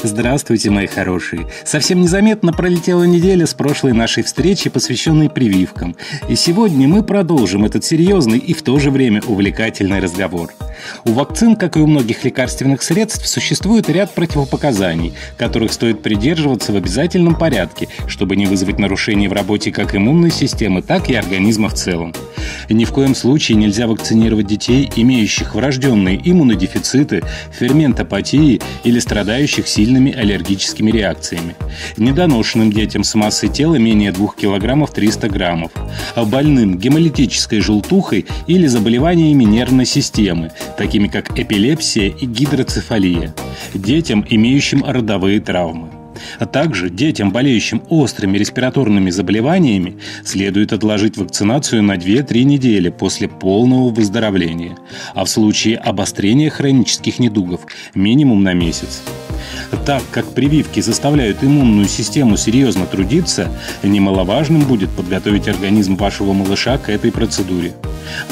Здравствуйте, мои хорошие! Совсем незаметно пролетела неделя с прошлой нашей встречи, посвященной прививкам. И сегодня мы продолжим этот серьезный и в то же время увлекательный разговор. У вакцин, как и у многих лекарственных средств, существует ряд противопоказаний, которых стоит придерживаться в обязательном порядке, чтобы не вызвать нарушений в работе как иммунной системы, так и организма в целом. Ни в коем случае нельзя вакцинировать детей, имеющих врожденные иммунодефициты, ферментопатии или страдающих сильными аллергическими реакциями. Недоношенным детям с массой тела менее 2 кг 300 граммов. Больным гемолитической желтухой или заболеваниями нервной системы, такими как эпилепсия и гидроцефалия. Детям, имеющим родовые травмы. А также детям, болеющим острыми респираторными заболеваниями, следует отложить вакцинацию на 2-3 недели после полного выздоровления, а в случае обострения хронических недугов – минимум на месяц. Так как прививки заставляют иммунную систему серьезно трудиться, немаловажным будет подготовить организм вашего малыша к этой процедуре.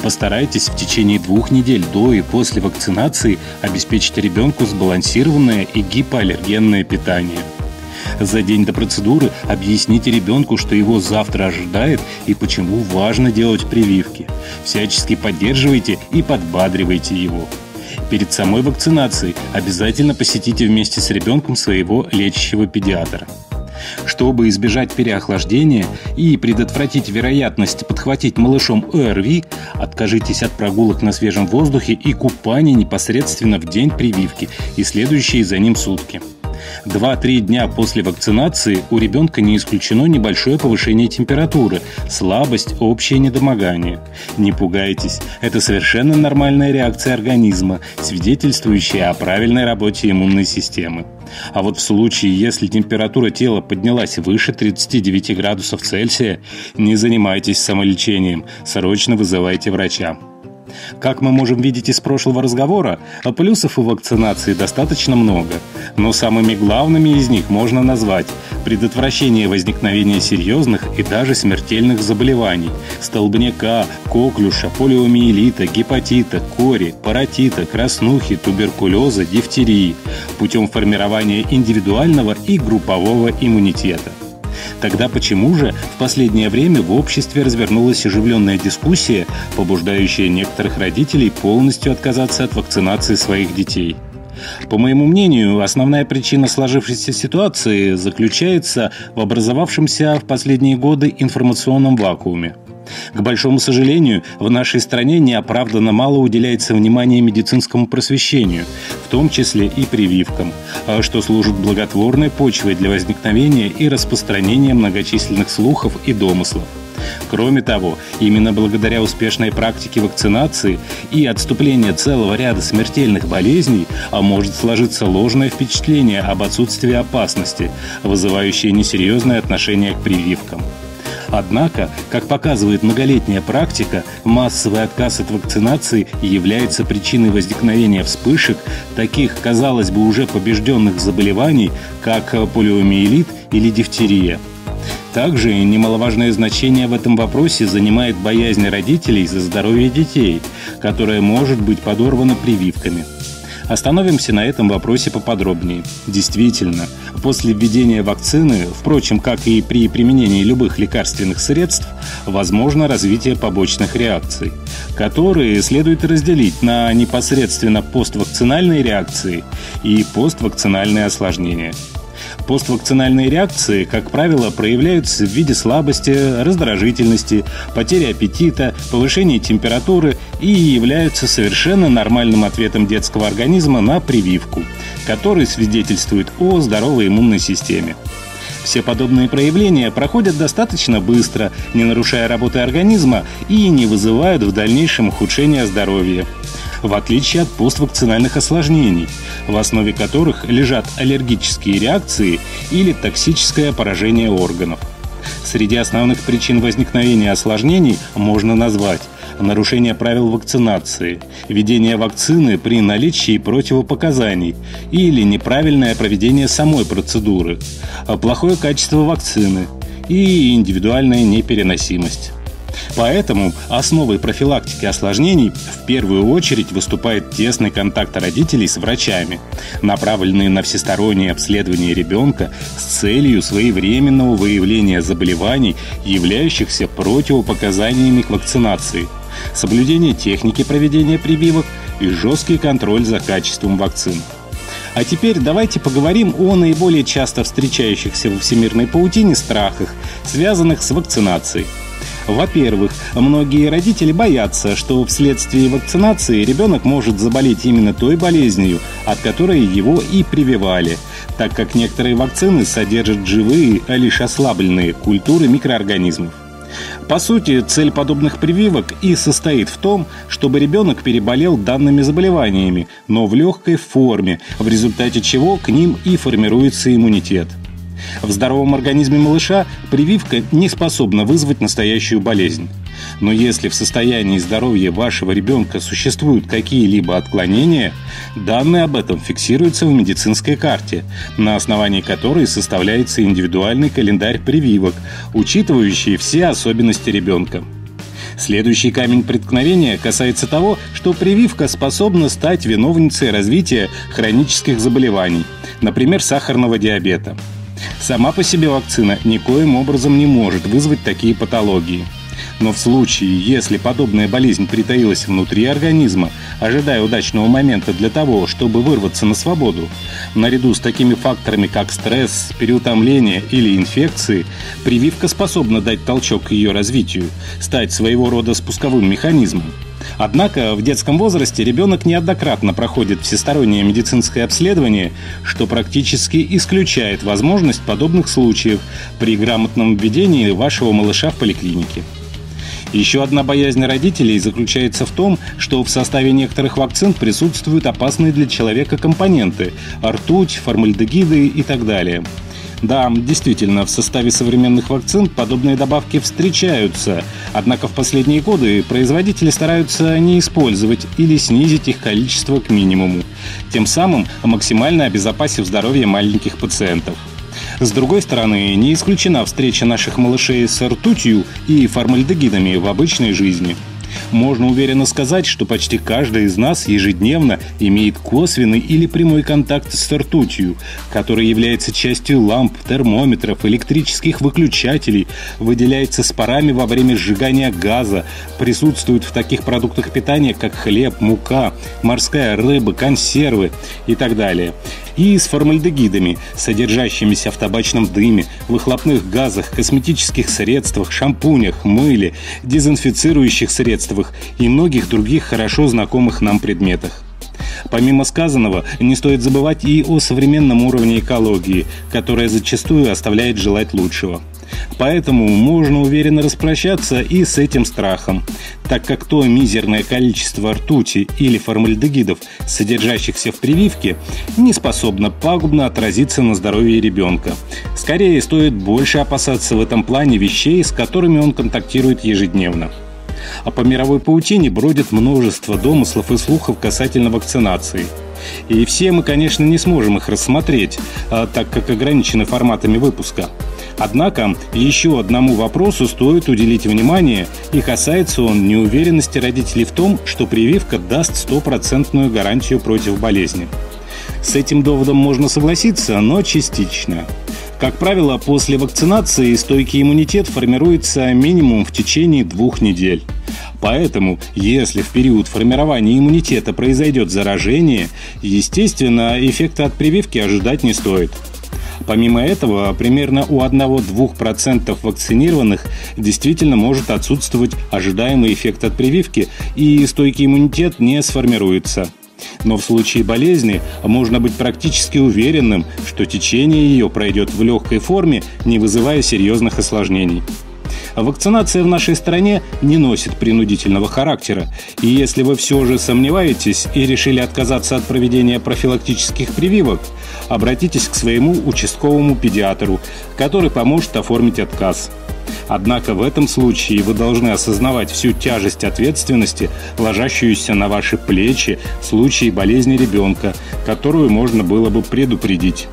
Постарайтесь в течение 2 недель до и после вакцинации обеспечить ребенку сбалансированное и гипоаллергенное питание. За день до процедуры объясните ребенку, что его завтра ожидает и почему важно делать прививки. Всячески поддерживайте и подбадривайте его. Перед самой вакцинацией обязательно посетите вместе с ребенком своего лечащего педиатра. Чтобы избежать переохлаждения и предотвратить вероятность подхватить малышом ОРВИ, откажитесь от прогулок на свежем воздухе и купания непосредственно в день прививки и следующие за ним сутки. 2-3 дня после вакцинации у ребенка не исключено небольшое повышение температуры, слабость, общее недомогание. Не пугайтесь, это совершенно нормальная реакция организма, свидетельствующая о правильной работе иммунной системы. А вот в случае, если температура тела поднялась выше 39 градусов Цельсия, не занимайтесь самолечением, срочно вызывайте врача. Как мы можем видеть из прошлого разговора, плюсов у вакцинации достаточно много, но самыми главными из них можно назвать предотвращение возникновения серьезных и даже смертельных заболеваний – столбняка, коклюша, полиомиелита, гепатита, кори, паротита, краснухи, туберкулеза, дифтерии путем формирования индивидуального и группового иммунитета. Тогда почему же в последнее время в обществе развернулась оживленная дискуссия, побуждающая некоторых родителей полностью отказаться от вакцинации своих детей? По моему мнению, основная причина сложившейся ситуации заключается в образовавшемся в последние годы информационном вакууме. К большому сожалению, в нашей стране неоправданно мало уделяется внимания медицинскому просвещению, в том числе и прививкам, что служит благотворной почвой для возникновения и распространения многочисленных слухов и домыслов. Кроме того, именно благодаря успешной практике вакцинации и отступлению целого ряда смертельных болезней может сложиться ложное впечатление об отсутствии опасности, вызывающее несерьезное отношение к прививкам. Однако, как показывает многолетняя практика, массовый отказ от вакцинации является причиной возникновения вспышек таких, казалось бы, уже побежденных заболеваний, как полиомиелит или дифтерия. Также немаловажное значение в этом вопросе занимает боязнь родителей за здоровье детей, которая может быть подорвана прививками. Остановимся на этом вопросе поподробнее. Действительно, после введения вакцины, впрочем, как и при применении любых лекарственных средств, возможно развитие побочных реакций, которые следует разделить на непосредственно поствакцинальные реакции и поствакцинальные осложнения. Поствакцинальные реакции, как правило, проявляются в виде слабости, раздражительности, потери аппетита, повышения температуры и являются совершенно нормальным ответом детского организма на прививку, который свидетельствует о здоровой иммунной системе. Все подобные проявления проходят достаточно быстро, не нарушая работы организма и не вызывают в дальнейшем ухудшения здоровья. В отличие от поствакцинальных осложнений, в основе которых лежат аллергические реакции или токсическое поражение органов. Среди основных причин возникновения осложнений можно назвать нарушение правил вакцинации, введение вакцины при наличии противопоказаний или неправильное проведение самой процедуры, плохое качество вакцины и индивидуальная непереносимость. Поэтому основой профилактики осложнений в первую очередь выступает тесный контакт родителей с врачами, направленный на всестороннее обследование ребенка с целью своевременного выявления заболеваний, являющихся противопоказаниями к вакцинации, соблюдение техники проведения прививок и жесткий контроль за качеством вакцин. А теперь давайте поговорим о наиболее часто встречающихся во всемирной паутине страхах, связанных с вакцинацией. Во-первых, многие родители боятся, что вследствие вакцинации ребенок может заболеть именно той болезнью, от которой его и прививали, так как некоторые вакцины содержат живые, а лишь ослабленные культуры микроорганизмов. По сути, цель подобных прививок и состоит в том, чтобы ребенок переболел данными заболеваниями, но в легкой форме, в результате чего к ним и формируется иммунитет. В здоровом организме малыша прививка не способна вызвать настоящую болезнь. Но если в состоянии здоровья вашего ребенка существуют какие-либо отклонения, данные об этом фиксируются в медицинской карте, на основании которой составляется индивидуальный календарь прививок, учитывающий все особенности ребенка. Следующий камень преткновения касается того, что прививка способна стать виновницей развития хронических заболеваний, например, сахарного диабета. Сама по себе вакцина никоим образом не может вызвать такие патологии. Но в случае, если подобная болезнь притаилась внутри организма, ожидая удачного момента для того, чтобы вырваться на свободу, наряду с такими факторами, как стресс, переутомление или инфекции, прививка способна дать толчок к ее развитию, стать своего рода спусковым механизмом. Однако в детском возрасте ребенок неоднократно проходит всестороннее медицинское обследование, что практически исключает возможность подобных случаев при грамотном введении вашего малыша в поликлинике. Еще одна боязнь родителей заключается в том, что в составе некоторых вакцин присутствуют опасные для человека компоненты – ртуть, формальдегиды и так далее. Да, действительно, в составе современных вакцин подобные добавки встречаются, однако в последние годы производители стараются не использовать или снизить их количество к минимуму, тем самым максимально обезопасив здоровье маленьких пациентов. С другой стороны, не исключена встреча наших малышей с ртутью и формальдегидами в обычной жизни. Можно уверенно сказать, что почти каждый из нас ежедневно имеет косвенный или прямой контакт с ртутью, который является частью ламп, термометров, электрических выключателей, выделяется с парами во время сжигания газа, присутствует в таких продуктах питания, как хлеб, мука, морская рыба, консервы и так далее. И с формальдегидами, содержащимися в табачном дыме, выхлопных газах, косметических средствах, шампунях, мыле, дезинфицирующих средствах и многих других хорошо знакомых нам предметах. Помимо сказанного, не стоит забывать и о современном уровне экологии, которая зачастую оставляет желать лучшего. Поэтому можно уверенно распрощаться и с этим страхом, так как то мизерное количество ртути или формальдегидов, содержащихся в прививке, не способно пагубно отразиться на здоровье ребенка. Скорее, стоит больше опасаться в этом плане вещей, с которыми он контактирует ежедневно. А по мировой паутине бродит множество домыслов и слухов касательно вакцинации. И все мы, конечно, не сможем их рассмотреть, так как ограничены форматами выпуска. Однако еще одному вопросу стоит уделить внимание, и касается он неуверенности родителей в том, что прививка даст стопроцентную гарантию против болезни. С этим доводом можно согласиться, но частично. Как правило, после вакцинации стойкий иммунитет формируется минимум в течение 2 недель. Поэтому, если в период формирования иммунитета произойдет заражение, естественно, эффекта от прививки ожидать не стоит. Помимо этого, примерно у 1-2% вакцинированных действительно может отсутствовать ожидаемый эффект от прививки, и стойкий иммунитет не сформируется. Но в случае болезни можно быть практически уверенным, что течение ее пройдет в легкой форме, не вызывая серьезных осложнений. Вакцинация в нашей стране не носит принудительного характера, и если вы все же сомневаетесь и решили отказаться от проведения профилактических прививок, обратитесь к своему участковому педиатру, который поможет оформить отказ. Однако в этом случае вы должны осознавать всю тяжесть ответственности, ложащуюся на ваши плечи в случае болезни ребенка, которую можно было бы предупредить.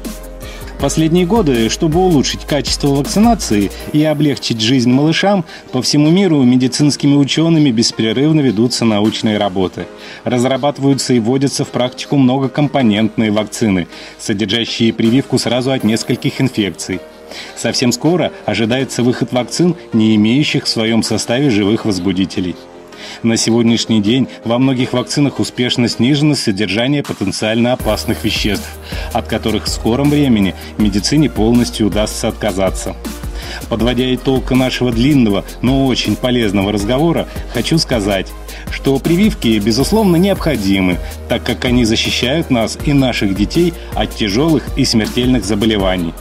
Последние годы, чтобы улучшить качество вакцинации и облегчить жизнь малышам, по всему миру медицинскими учеными беспрерывно ведутся научные работы. Разрабатываются и вводятся в практику многокомпонентные вакцины, содержащие прививку сразу от нескольких инфекций. Совсем скоро ожидается выход вакцин, не имеющих в своем составе живых возбудителей. На сегодняшний день во многих вакцинах успешно снижено содержание потенциально опасных веществ, от которых в скором времени медицине полностью удастся отказаться. Подводя итог нашего длинного, но очень полезного разговора, хочу сказать, что прививки, безусловно, необходимы, так как они защищают нас и наших детей от тяжелых и смертельных заболеваний.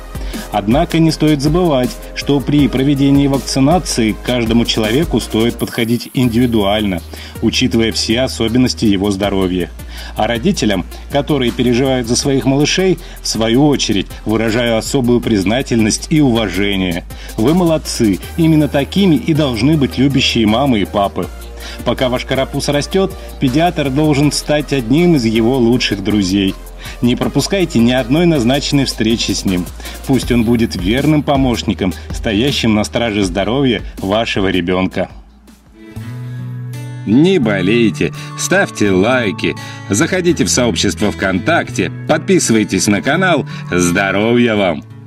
Однако не стоит забывать, что при проведении вакцинации к каждому человеку стоит подходить индивидуально, учитывая все особенности его здоровья. А родителям, которые переживают за своих малышей, в свою очередь выражаю особую признательность и уважение. Вы молодцы, именно такими и должны быть любящие мамы и папы. Пока ваш карапуз растет, педиатр должен стать одним из его лучших друзей. Не пропускайте ни одной назначенной встречи с ним. Пусть он будет верным помощником, стоящим на страже здоровья вашего ребенка. Не болейте, ставьте лайки, заходите в сообщество ВКонтакте, подписывайтесь на канал. Здоровья вам!